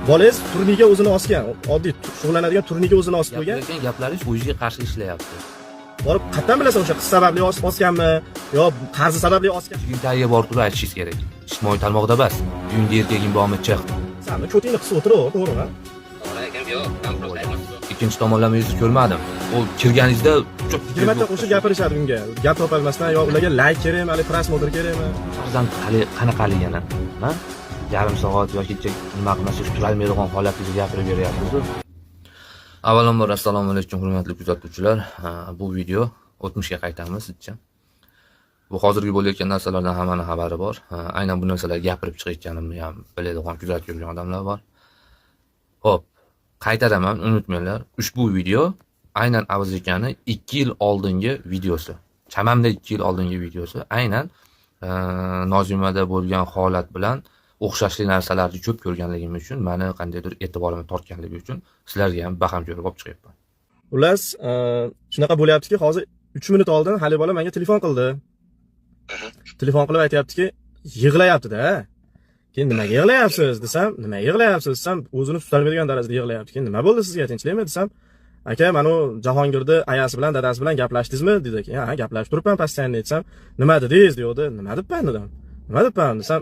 bolangiz turniga o'zini osgan, oddiy shug'ullanadigan turniga o'zini osib qo'ygan. Gaplaringiz o'ziga qarshi ishlayapti. Borib qatdan bilasan o'sha qiz sababli osganmi yo qarzi sababli osgan? Uyingizga borib turib aytishingiz kerak. Ijtimoiy tarmoqda emas. Uyingda erkaging bormi, chiq. Sanni cho'tingni qisib o'tiraver, to'g'rimi? Ikkinchi tomonlama yuzni ko'rmadim. U kirganingizda 20 ta qo'shib gapirishadi unga. Gap topolmasdan yo ularga like kerakmi, yoki prosmotr kerakmi? farzand qanaqaligini, ha? Yarim soat yoki nima qilmasiz turolmaydigan holatingizni gapirib beryapsiz-ku. Avvalambor assalomu alaykum hurmatli kuzatuvchilar. Bu video o'tmishga qaytamiz sizcha. Bu hozirgi bo'layotgan narsalardan hammaning xabari bor. Aynan bu narsalarga gapirib chiqayotganimni ham biladigan, kuzatib yurgan odamlar bor. Xo'p, qaytaraman, unutmanglar. Ushbu video aynan Avaz akani 2 yil oldingi videosi. Chamamda 2 yil oldingi videosi. Aynan Nozimada bo'lgan holat bilan o'xshashli narsalarni ko'p ko'rganligim uchun, meni qandaydir e'tiborimni tortganligi uchun sizlarga ham baham ko'rib olib chiqyapman. Xullas, shunaqa bo'lyaptiki, hozir 3 minut oldin hali bola menga telefon qildi. Telefon qilib aytayaptiki, yig'layapti-da. Keyin nimaga yig'layapsiz desam, nimaga yig'layapsiz desam, o'zini tutolmaydigan darajada yig'layapti. Keyin nima bo'ldi sizga, tinchlikmi desam, aka, mana u Jahongirni ayasi bilan dadasi bilan gaplashdingizmi dedi. Keyin ha, gaplashib turibman pastdan desam, nima dedingiz dedi. Nima debman dedim. Nima debman desam,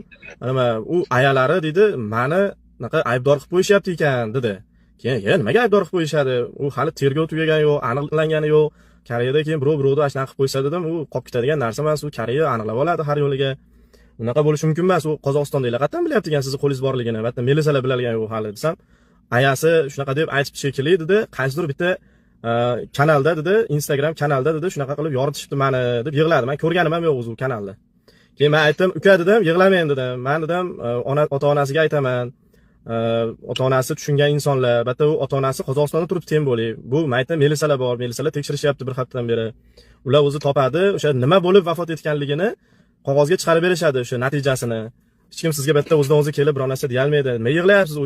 nima u ayalari dedi, meni naqa aybdor qilib qo'yishyapti ekan dedi. Keyin nimaga aybdor qilib qo'yishadi? U hali tergov tugagani yo'q, aniqlangani yo'q. Koreyada keyin birovni ashna qilib qo'ysa dedim, u qolib ketadigan narsa emas, u Koreya aniqlab oladi har yo'liga. Unaqa bo'lishi mumkin emas. U Qozog'istondagilar qatdan bilyapti ekan sizni qo'lingiz borligini. Albatta melisalar biladigan yo'q hali desam, ayasi shunaqa deb aytib shekilli dedi. Qaysidir bitta kanalda dedi, Instagram kanalda dedi, shunaqa qilib yoritishibdi meni deb yig'ladi. Men ko'rganim ham yo'q o'zi u kanalni. Keyin men aytdim, uka dedim, yig'lamang dedim. Men dedim, ota-onasiga aytaman. Ota-onasi tushungan insonlar, albatta u ota-onasi Qozog'istonda turibdi tem bo'li. Bu mayta melisalar bor, melisalar tekshirishyapti bir haftadan beri. Ular o'zi topadi, o'sha nima bo'lib vafot etganligini qog'ozga chiqarib berishadi o'sha natijasini. Hech kim sizga bitta o'zidan o'zi kelib biror narsa deya olmaydi. Nima yig'layapsiz?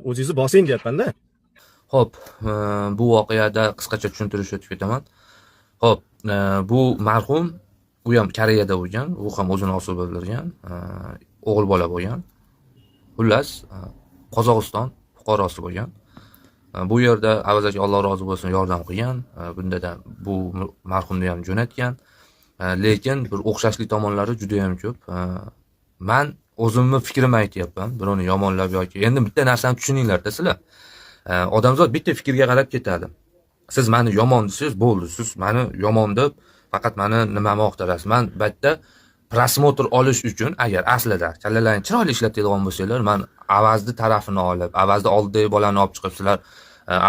O'zingizni bosing deyapman-da. Xo'p, bu voqeada qisqacha tushuntirish o'tib ketaman. Xo'p, bu marhum u ham Koreyada bo'lgan, u ham o'zini osib o'ldirgan, o'g'il bola bo'lgan. Xullas, Qozog'iston fuqarosi bo'lgan. Bu yerda Avaz aka Alloh rozi bo'lsin yordam qilgan. Bunda da bu marhumni ham jo'natgan. Lekin bir o'xshashli tomonlari juda ham ko'p. Men o'zimni fikrimni aytyapman, birovni yomonlab yoki endi bitta narsani tushuninglar-da sizlar. Odamzod bitta fikrga qarab ketadi. Siz meni yomon desiz, bo'ldi. Siz meni yomon deb faqat meni nimani oqtarasiz. Men bitta prosmotr olish uchun agar aslida kallalarni chiroyli ishlatadigan bo'lsanglar, men Avazni tarafini olib, Avazni oldidagi bolani olib chiqib sizlar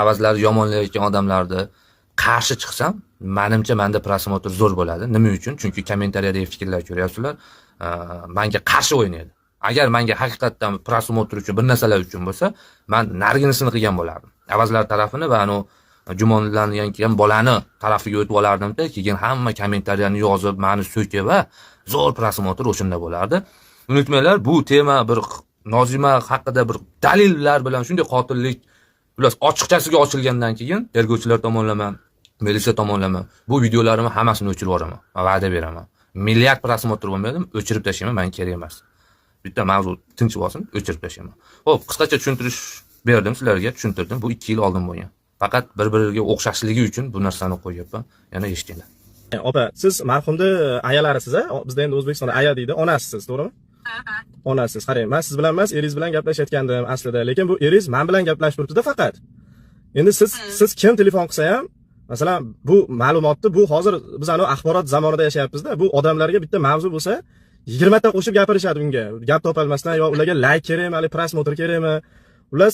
Avazlarni yomonlayotgan odamlarni qarshi chiqsam, menimcha menda prosmotr zo'r bo'ladi. Nima uchun? Chunki kommentariyadagi fikrlar ko'ryapsizlar, menga qarshi o'ynaydi. Agar menga haqiqatdan prosmotr uchun bir narsalar uchun bo'lsa, men narginisini qilgan bo'lardim. Avazlar tarafini va anu gumonlangan bolani tarafiga o'tib olardim-da, keyin hamma kommentariyani yozib, meni so'kib va zo'r prosmotr o'shunda bo'lardi. Unutmanglar, bu tema bir Nozima haqida bir dalillar bilan shunday qotillik plus ochiqchasiga ochilgandan keyin tergovchilar tomonlama, militsiya tomonlama bu videolarimni hammasini o'chirib yuboraman. Va'da beraman. Milliard prosmotr bo'lmadim, o'chirib tashlayman, men kerak emas. Bitta mavzu tinch bo'lsin, o'chirib tashlayman. Xo'p, qisqacha tushuntirish berdim sizlarga, tushuntirdim. Bu 2 yil oldin bo'lgan. Faqat bir-biriga o'xshashligi uchun bu narsani qo'yyapman. Yana eshitinglar. Opa, siz marhumni ayalarisiz-a? Bizda endi O'zbekistonda aya deydi, onasisiz, to'g'rimi? Onasiz. Qarang, men siz bilan emas, eringiz bilan gaplashayotgandim aslida, lekin bu eringiz men bilan gaplashib turibdi-da faqat. Endi siz kim telefon qilsa ham, masalan, bu ma'lumotni bu hozir biz ana axborot zamonida yashayapmiz-da. Bu odamlarga bitta mavzu bo'lsa, 20 ta qo'shib gapirishadi unga. Gap topolmasdan yo ularga like kerakmi, yoki prosmotr kerakmi? Ular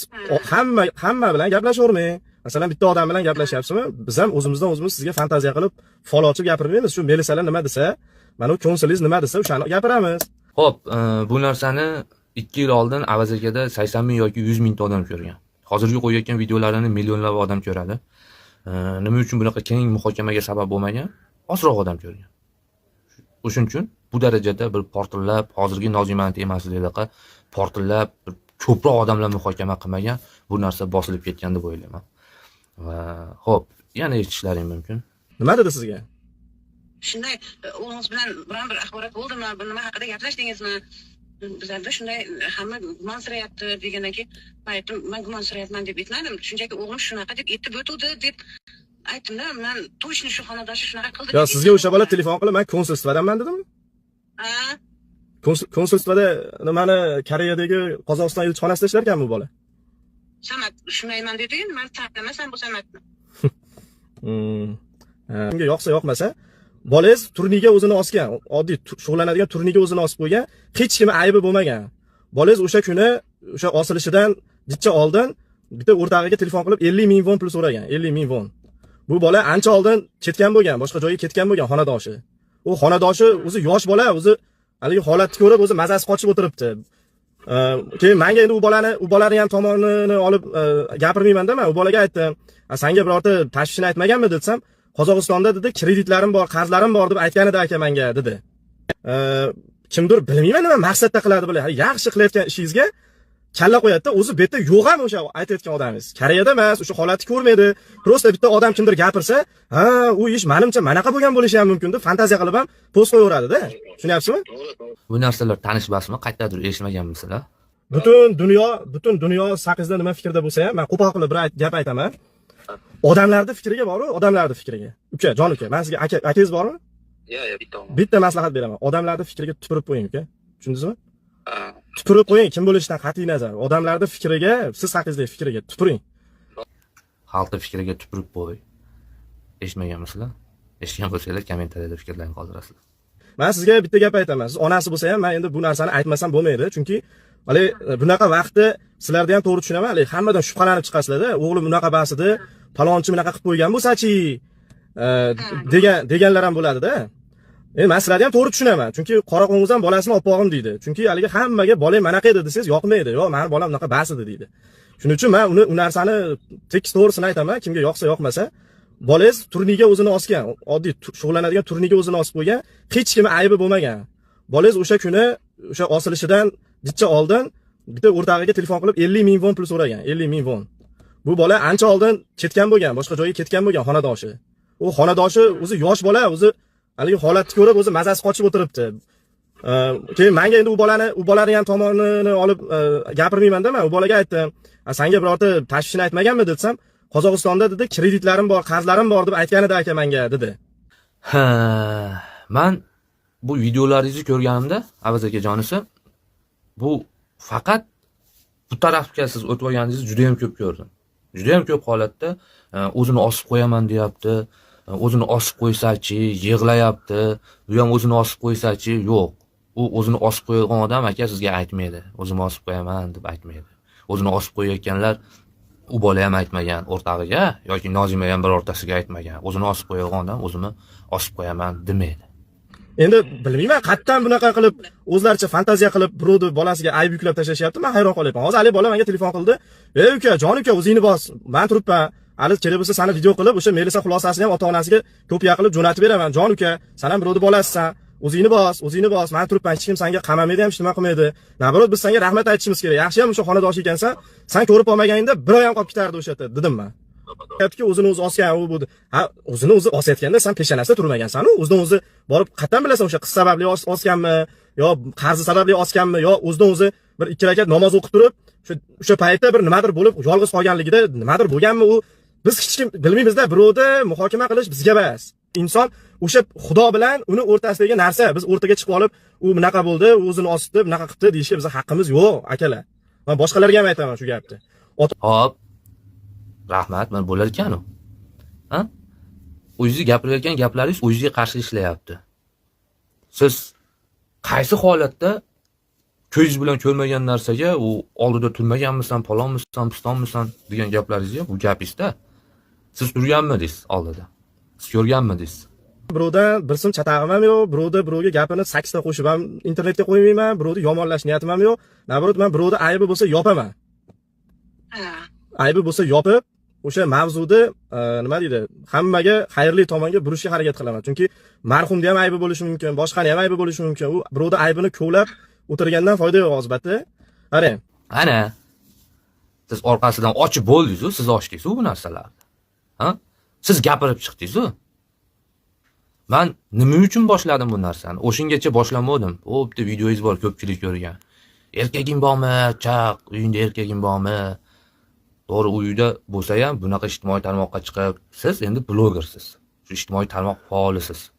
hamma bilan gaplashavermang. Masalan, bitta odam bilan gaplashyapsizmi? Biz ham o'zimizdan o'zimiz sizga fantaziya qilib fol ochib gapirmaymiz. Shu melisalar nima desa, mana u konsulingiz nima desa, o'shani gapiramiz. Xo'p, bu narsani 2 yil oldin Avaz akada 80 ming yoki 100 ming odam ko'rgan. Hozirgi qo'yayotgan videolarini millionlab odam ko'radi. Nima uchun bunaqa keng muhokamaga sabab bo'lmagan? Ozroq odam ko'rgan. O'shuning uchun bu darajada bir portillab, hozirgi Nozimani temasidaqa portillab ko'proq odamlar muhokama qilmagan, bu narsa bosilib ketgan deb o'ylayman. Va xo'p, yana eshitishlaring mumkin. Nima dedi sizga? Shunday o'g'lingiz bilan biron bir axborot bo'ldimi? Nima haqida gaplashdingizmi? bizlarda shunday hamma gumonsirayapti degandan keyin man aytdim, man gumonsirayapman deb aytmadim. Shunchaki o'g'lim shunaqa deb aytib o'tuvdi deb aytdimda, man точно shu xonadoshi shunaqa qildi. Yo, sizga o'sha bola telefon qilib, men konsulstvadanman dedimmi? Ha, Konsulstvada nimani Koreyadagi Qozog'iston elchixonasida ishlar ekan bu bola. Samat shunayman dedi, men tanimasam bu Samatni. Kimga yoqsa yoqmasa, bolangiz turniga o'zini osgan, oddiy shug'ullanadigan turniga o'zini osib qo'ygan, hech kim aybi bo'lmagan. Bolangiz o'sha kuni o'sha osilishidan jicha oldin bitta o'rtog'iga telefon qilib 50 ming won pul so'ragan, 50 ming won. Bu bola ancha oldin ketgan bo'lgan, boshqa joyga ketgan bo'lgan xonadoshi. U xonadoshi o'zi yosh bola, o'zi haligi holatni ko'rib o'zi mazasi qochib o'tiribdi. Keyin menga endi u bolani ham tomonini olib gapirmayman-da, men u bolaga aytdim. Senga birorta tashvishini aytmaganmi desam, Qozog'istonda dedi, kreditlarim bor, qarzlarim bor deb aytgan edi aka menga dedi. Kimdir bilmayman nima maqsadda qiladi bular. Yaxshi qilayotgan ishingizga kalla qo'yadi-da, o'zi bu yerda yo'q ham o'sha aytayotgan odamingiz. Koreyada emas, o'sha holatni ko'rmaydi. Prosta bitta odam kimdir gapirsa, ha, u ish menimcha manaqa bo'lgan bo'lishi ham mumkin deb fantaziya qilib ham post qo'yaveradi-da. Tushunyapsizmi? Bu narsalar tanishmasmi? Qayerdadir eshitmaganmisizlar? Butun dunyo haqingizda nima fikrda bo'lsa ham, men qo'pol qilib bir gap aytaman. Odamlarning fikriga boru, odamlarning fikriga. Uka, jon uka, men sizga akangiz bormi? Bitta. Bitta maslahat beraman. Odamlarning fikriga tupurib qo'ying, uka. Tushundingizmi? Tupurib qo'ying, kim bo'lishidan qat'iy nazar. Odamlarning fikriga, siz haqingizdagi fikriga tupuring. Xalqning fikriga tupurib qo'y. Eshitmaganmisizlar? Eshitgan bo'lsangiz kommentariyada fikrlaringizni qoldirasizlar. Men sizga bitta gap aytaman. Siz onasi bo'lsa ham, men endi bu narsani aytmasam bo'lmaydi, chunki hali bunaqa vaqtda sizlarda ham to'g'ri tushunaman, hali hammadan shubhalanib chiqasizlar-da. O'g'lim bunaqa bas edi, palonchi bunaqa qilib qo'ygan bo'lsa-chi deganlar ham bo'ladi-da. Men sizlarni ham to'g'ri tushunaman, chunki Qoraqo'ng'izdan bolasini olib borg'im deydi. Chunki haligi hammaga bolang manaqa edi desangiz yoqmaydi. Yo, meni bolam bunaqa bas edi deydi. Shuning uchun men u narsani tekis to'g'risini aytaman, kimga yoqsa yoqmasa, bolangiz turniga o'zini osgan, oddiy shug'ullanadigan turniga o'zini osib qo'ygan, hech kim aybi bo'lmagan. Bolangiz o'sha kuni o'sha osilishidan jicha oldin bitta o'rtog'iga telefon qilib 50 ming won pul so'ragan, 50 ming won. Bu bola ancha oldin ketgan bo'lgan, boshqa joyga ketgan bo'lgan xonadoshi. U xonadoshi o'zi yosh bola, o'zi haligi holatni ko'rib o'zi mazasi qochib o'tiribdi. Keyin menga endi u bolani ham tomonini olib gapirmayman-da, men u bolaga aytdim. Senga birorta tashvishini aytmaganmi desam, Qozog'istonda dedi, kreditlarim bor, qarzlarim bor deb aytgan edi aka menga dedi. Ha, men bu videolaringizni ko'rganimda, Avaz akajonisi, bu faqat bu tarafga siz o'tib olganingizni juda ham ko'p ko'rdim. Juda ham ko'p holatda o'zini osib qo'yaman deyapti. O'zini osib qo'ysa-chi, yig'layapti. Bu ham o'zini osib qo'ysa-chi, yo'q. U o'zini osib qo'ygan odam aka sizga aytmaydi. O'zimni osib qo'yaman deb aytmaydi. O'zini osib qo'yayotganlar u bola ham aytmagan o'rtog'iga yoki Nozima ham birortasiga aytmagan. O'zini osib qo'ygan odam o'zimni osib qo'yaman demaydi. Endi bilmayman, qayerdan bunaqa qilib o'zlaricha fantaziya qilib birovni bolasiga ayb yuklab tashlashyapti. Men hayron qolyapman. Hozir Ali bola menga telefon qildi. "Ey uka, jon uka, o'zingni bos. Men turibman. Ali kerak bo'lsa seni video qilib, o'sha Melisa xulosasini ham ota-onasiga kopiya qilib jo'natib beraman. Jon uka, sen ham birovni bolasisan. O'zingni bos. Men turibman, hech kim senga qamamaydi ham, hech nima qilmaydi. Nabarot biz senga rahmat aytishimiz kerak. Yaxshi ham o'sha xonadosh ekansan. Sen ko'rib olmaganingda bir oy ham qolib ketardi o'sha yerda", dedim men. Aytdiki, o'zini o'zi osgan u bu. Ha, o'zini o'zi osayotganda sen peshanasida turmagansan-ku. O'zidan o'zi borib qatdan bilasan o'sha qiz sababli osganmi, yo qarzi sababli osganmi, yo o'zidan o'zi bir ikki rakat namoz o'qib turib, o'sha paytda bir nimadir bo'lib, yolg'iz qolganligida nimadir bo'lganmi u? Biz hech kim bilmaymiz-da, birovni muhokama qilish bizga emas. Inson o'sha Xudo bilan uni o'rtasidagi narsa. Biz o'rtaga chiqib olib, u bunaqa bo'ldi, o'zini osibdi, bunaqa qilibdi deyishga bizning haqqimiz yo'q, akalar. Men boshqalarga ham aytaman shu gapni. Hop. Rahmat, men bo'lar ekan-ku. Ha? O'zingiz gapirayotgan gaplaringiz o'zingizga qarshi ishlayapti. Siz qaysi holatda ko'zingiz bilan ko'rmagan narsaga u oldida turmaganmisan, palonmisan, pistonmisan degan gaplaringizga bu gapingizda siz turganmidingiz oldida? Siz ko'rganmidingiz? Birovdan bir so'm chatag'im ham yo'q, birovga gapini 8 ta qo'shib ham internetga qo'ymayman, birovni yomonlash niyatim ham yo'q. Nabarot men birovni aybi bo'lsa yopaman. Aybi bo'lsa yopib, o'sha mavzuni nima deydi, hammaga xayrli tomonga burishga harakat qilaman. Chunki marhumda ham aybi bo'lishi mumkin, boshqani ham aybi bo'lishi mumkin. U birovni aybini ko'lab o'tirgandan foyda yo'q albatta. Qarang. Ana. Siz orqasidan ochib bo'ldingiz-ku, siz ochdingiz-ku bu narsalarni. Ha? Siz gapirib chiqdingiz-ku. Men nima uchun boshladim bu narsani? O'shingacha boshlamadim. O bitta videoyingiz bor, ko'pchilik ko'rgan. Erkaging bormi? Chaq, uyingda erkaging bormi? To'g'ri, uyda bo'lsa ham bunaqa ijtimoiy tarmoqqa chiqib, siz endi blogersiz. Shu ijtimoiy tarmoq faolisiz.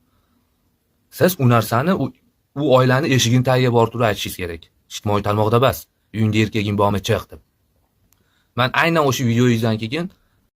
Siz u narsani u oilani eshigini tagiga borib turib aytishingiz kerak. Ijtimoiy tarmoqda emas. Uyingda erkaging bormi chiq deb. Men aynan o'sha videoyingizdan keyin